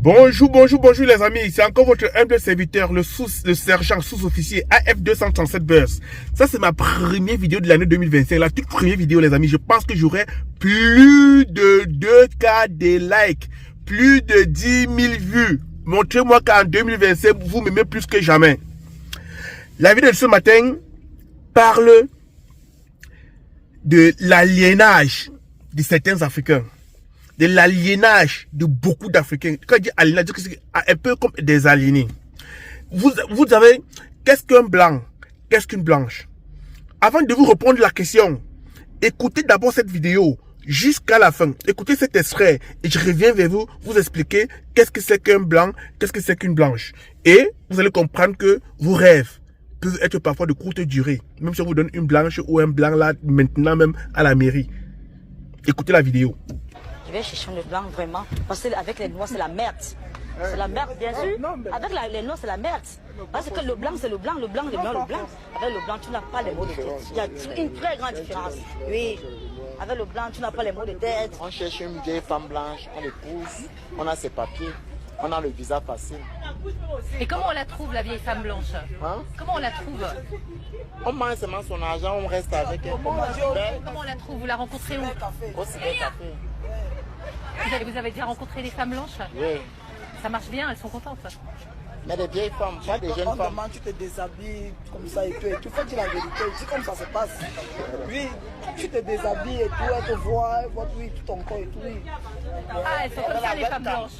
Bonjour, bonjour, bonjour les amis, c'est encore votre humble serviteur, le sergent sous-officier AF237 Buzz. Ça c'est ma première vidéo de l'année 2025, la toute première vidéo les amis. Je pense que j'aurai plus de 2K de likes, plus de 10 000 vues. Montrez-moi qu'en 2025 vous m'aimez plus que jamais. La vidéo de ce matin parle de l'aliénage de certains Africains. De l'aliénage de beaucoup d'Africains. Quand je dis aliénage, c'est un peu comme des aliénés. Vous savez, qu'est-ce qu'un blanc? Qu'est-ce qu'une blanche? Avant de vous répondre à la question, écoutez d'abord cette vidéo jusqu'à la fin. Écoutez cet extrait et je reviens vers vous, vous expliquer qu'est-ce que c'est qu'un blanc, qu'est-ce que c'est qu'une blanche. Et vous allez comprendre que vos rêves peuvent être parfois de courte durée. Même si on vous donne une blanche ou un blanc là, maintenant même à la mairie. Écoutez la vidéo. Je vais chercher le blanc vraiment, parce qu'avec les noirs c'est la merde. C'est la merde bien sûr. Avec les noirs c'est la merde. Parce que le blanc c'est le blanc, le blanc, le blanc, le blanc. Avec le blanc tu n'as pas les mots de tête. Il y a une très grande différence. Oui. Avec le blanc tu n'as pas les mots de tête. On cherche une vieille femme blanche, on l'épouse, on a ses papiers, on a le visa facile. Et comment on la trouve la vieille femme blanche? Comment on la trouve? On mange seulement son argent, on reste avec elle. Comment on la trouve? Vous la rencontrez où? Au cybercafé. Vous avez déjà rencontré des femmes blanches? Oui. Ça marche bien, elles sont contentes. Mais des vieilles femmes, pas des jeunes femmes. Tu te déshabilles comme ça et tout. Et tu fais dire la vérité, c'est comme ça se passe. Oui, tu te déshabilles et tout, elle te voit, elle voit oui, tout ton corps et tout. Oui. Ah, elles sont comme ça les femmes blanches.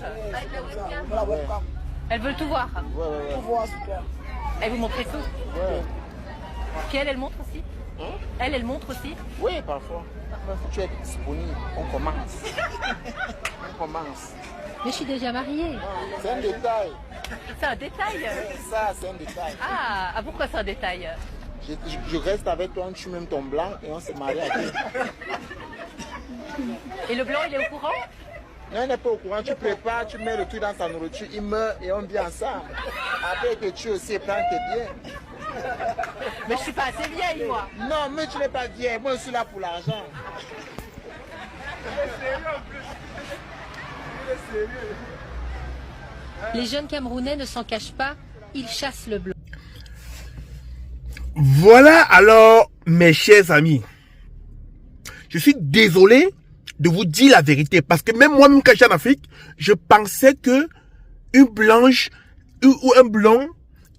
Voilà, webcam. Elles veulent tout voir. Tout voir sur toi. Elles vous montrent tout. Ouais. Puis elle montre aussi. Elle montre aussi. Oui, parfois. Tu es disponible, on commence. On commence. Mais je suis déjà mariée. C'est un détail. C'est un détail. Ça, c'est un détail. Ah, pourquoi c'est un détail? Je reste avec toi, on tue même ton blanc et on se marie avec. Et le blanc, il est au courant? Non, il n'est pas au courant, tu prépares, tu mets le truc dans sa nourriture, il meurt et on vit ensemble. Après, il te tue aussi et prend tes biens. Mais je suis pas assez vieille, moi. Non, mais tu n'es pas vieille, moi je suis là pour l'argent. Les jeunes Camerounais ne s'en cachent pas, ils chassent le blanc. Voilà alors, mes chers amis. Je suis désolé de vous dire la vérité. Parce que même moi-même quand j'étais en Afrique, je pensais que une blanche ou un blanc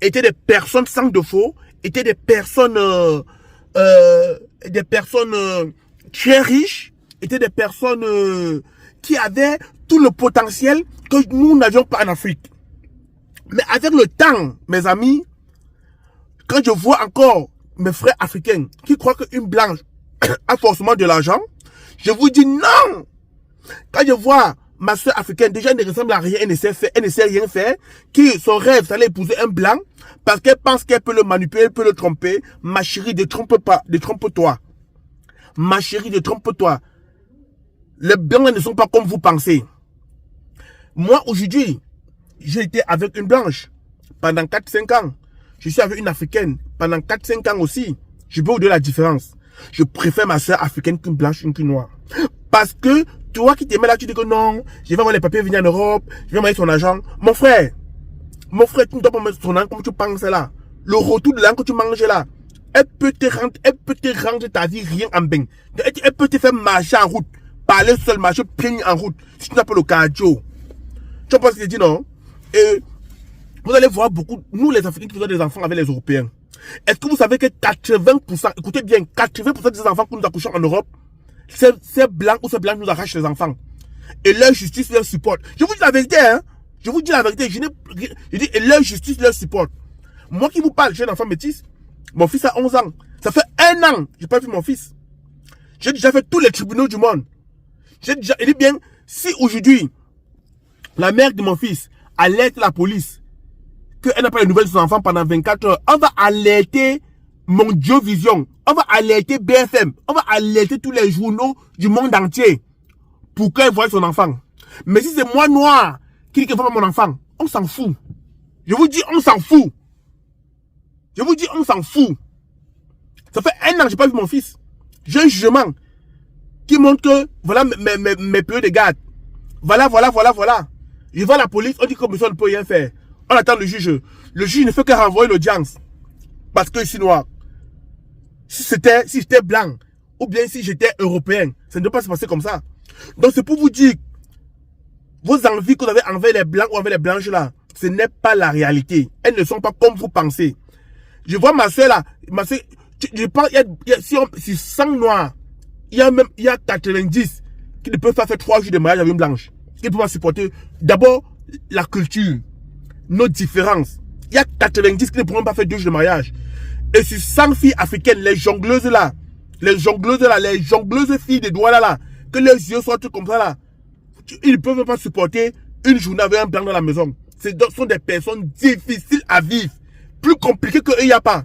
étaient des personnes sans défaut, étaient des personnes très riches, étaient des personnes qui avaient tout le potentiel que nous n'avions pas en Afrique. Mais avec le temps, mes amis, quand je vois encore mes frères africains qui croient qu'une blanche a forcément de l'argent, je vous dis non. Quand je vois ma soeur africaine, déjà elle ne ressemble à rien, elle ne sait rien faire, qui son rêve c'est d'aller épouser un blanc, parce qu'elle pense qu'elle peut le manipuler, elle peut le tromper. Ma chérie, ne trompe pas, ne trompe-toi. Ma chérie, ne trompe-toi. Les blancs ne sont pas comme vous pensez. Moi, aujourd'hui, j'ai été avec une blanche pendant 4-5 ans. Je suis avec une africaine pendant 4-5 ans aussi. Je peux vous dire la différence. Je préfère ma soeur africaine qu'une blanche, qu'une noire. Parce que toi qui t'aimais là, tu dis que non, je vais avoir les papiers venir en Europe, je vais envoyer son argent. Mon frère, tu ne dois pas mettre son argent comme tu penses là. Le retour de l'argent que tu manges là, elle peut te rendre ta vie rien en bain. Elle peut te faire marcher en route, parler seul, marcher plein en route, si tu n'as pas le cardio. Tu vois ce que je dis, non? Et vous allez voir beaucoup, nous les Africains qui faisons des enfants avec les Européens. Est-ce que vous savez que 80%, écoutez bien, 80% des enfants que nous accouchons en Europe, c'est blanc ou c'est blanc qui nous arrache les enfants. Et leur justice leur supporte. Je vous dis la vérité, hein. Je vous dis la vérité. Je dis, et leur justice leur supporte. Moi qui vous parle, j'ai un enfant métis. Mon fils a 11 ans. Ça fait 1 an, j'ai pas vu mon fils. J'ai déjà fait tous les tribunaux du monde. Il dit bien, si aujourd'hui, la mère de mon fils alerte la police, qu'elle n'a pas les nouvelles de son enfant pendant 24 heures, on va alerter Mondiovision, on va alerter BFM, on va alerter tous les journaux du monde entier pour qu'elle voie son enfant. Mais si c'est moi noir qui dit qu'elle voit mon enfant, on s'en fout. Je vous dis, on s'en fout. Je vous dis, on s'en fout. Ça fait 1 an que j'ai pas vu mon fils. J'ai un jugement qui montre que voilà mes périodes de garde. Voilà. Je vais à la police, on dit que monsieur ne peut rien faire. On attend le juge. Le juge ne fait que renvoyer l'audience. Parce que je suis noir. Si j'étais blanc, ou bien si j'étais européen, ça ne doit pas se passer comme ça. Donc c'est pour vous dire, vos envies que vous avez envers les blancs ou envers les blanches là, ce n'est pas la réalité. Elles ne sont pas comme vous pensez. Je vois ma soeur là, je pense, si 100 noirs, il y a 90 qui ne peuvent pas faire 3 jours de mariage avec une blanche. Ils ne peuvent pas supporter d'abord la culture, nos différences. Il y a 90 qui ne pourront pas faire 2 jours de mariage. Et sur 100 filles africaines, les jongleuses filles de Douala là, que leurs yeux sortent comme ça là, ils ne peuvent pas supporter une journée avec un blanc dans la maison. Ce sont des personnes difficiles à vivre. Plus compliquées qu'eux, il n'y a pas.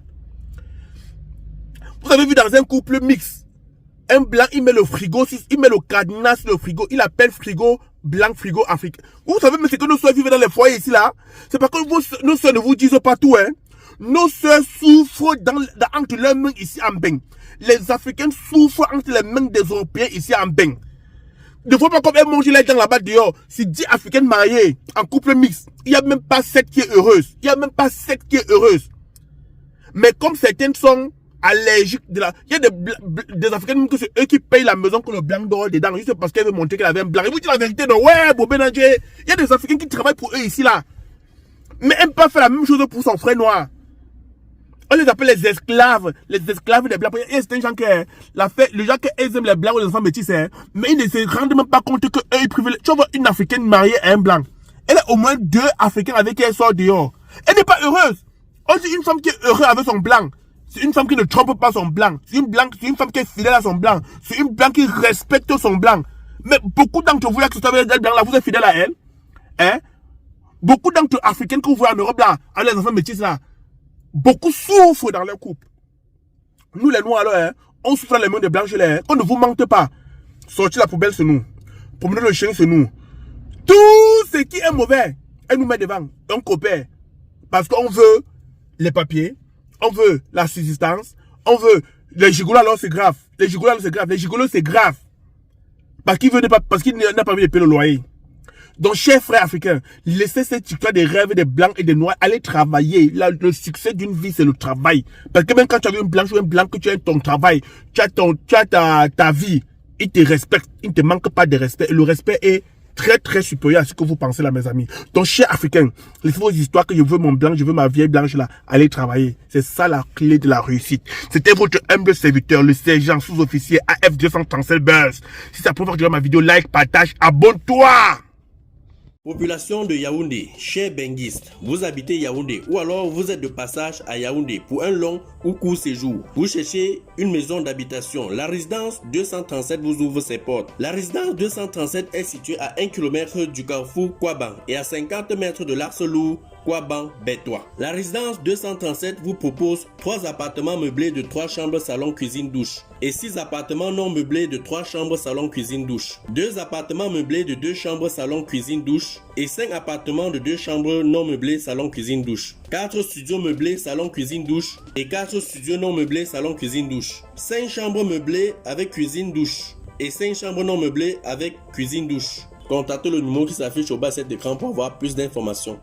Vous avez vu dans un couple mixte, un blanc, il met le frigo, il met le cadenas sur le frigo, il appelle frigo blanc, frigo africain. Vous savez, mais c'est que nos soeurs vivent dans les foyers ici là. C'est parce que nos soeurs ne vous disent pas tout, hein. Nos soeurs souffrent entre leurs mains ici en bain. Les Africains souffrent entre les mains des Européens ici en bain. Ne faut pas comme elles mangent les gens là-bas dehors. Si 10 Africaines mariées en couple mixte, il n'y a même pas 7 qui est heureuse. Il n'y a même pas 7 qui est heureuse. Mais comme certaines sont allergiques de la... Il y a des Africaines que c'est eux qui payent la maison que le blanc dort dedans. Juste parce qu'elle veut montrer qu'elle avait un blanc. Et vous dites la vérité, non? Ouais, Bobé Nadjé. Il y a des Africains qui travaillent pour eux ici là. Mais elle ne peut pas faire la même chose pour son frère noir. On les appelle les esclaves des blancs. Et c'est un gens qui, les gens qui aiment les blancs ou les enfants métis, hein, mais ils ne se rendent même pas compte que eux, ils privilégient. Tu vois une Africaine mariée à un blanc. Elle a au moins 2 Africains avec qui elle sort dehors. Elle n'est pas heureuse. On dit une femme qui est heureuse avec son blanc. C'est une femme qui ne trompe pas son blanc. C'est une femme qui est fidèle à son blanc. C'est une blanc qui respecte son blanc. Mais beaucoup d'entre vous là qui sont avec les blancs là, vous êtes fidèle à elle. Hein? Beaucoup d'entre Africaines que vous voyez en Europe là, avec les enfants métis là, beaucoup souffrent dans leur couple. Nous les noirs alors, hein, on souffre dans les mains des blanches là. Hein. On ne vous mente pas. Sortir la poubelle c'est nous. Promener le chien c'est nous. Tout ce qui est mauvais, elle nous met devant. On coopère. Parce qu'on veut les papiers, on veut la subsistance, on veut les gigolos alors c'est grave. Les gigolos c'est grave. Les gigolos c'est grave. Parce qu'il n'a pas envie de payer le loyer. Donc, chers frères africains, laissez cette histoire des rêves des blancs et des noirs aller travailler. Là, le succès d'une vie, c'est le travail. Parce que même quand tu as une blanche ou un blanc, que tu as ton travail, tu as ta vie, ils te respectent, ils ne te manquent pas de respect. Et le respect est très, très supérieur à ce que vous pensez là, mes amis. Donc, chers africains, laissez vos histoires que je veux mon blanc, je veux ma vieille blanche là, aller travailler. C'est ça la clé de la réussite. C'était votre humble serviteur, le sergent sous-officier AF237 Buzz. Si ça peut vous regarder ma vidéo, like, partage, abonne-toi! Population de Yaoundé, chers benguistes, vous habitez Yaoundé ou alors vous êtes de passage à Yaoundé pour un long ou court séjour. Vous cherchez une maison d'habitation. La résidence 237 vous ouvre ses portes. La résidence 237 est située à 1 km du carrefour Kouaban et à 50 mètres de l'Arc Lourd Kouaban-Bétois. La résidence 237 vous propose 3 appartements meublés de 3 chambres, salon, cuisine, douche et 6 appartements non meublés de 3 chambres, salon, cuisine, douche. 2 appartements meublés de 2 chambres, salon, cuisine, douche et 5 appartements de 2 chambres non meublés, salon, cuisine, douche. 4 studios meublés, salon, cuisine, douche et 4 studios non meublés, salon, cuisine, douche. 5 chambres meublées avec cuisine, douche et 5 chambres non meublées avec cuisine, douche. Contactez le numéro qui s'affiche au bas de cet écran pour avoir plus d'informations.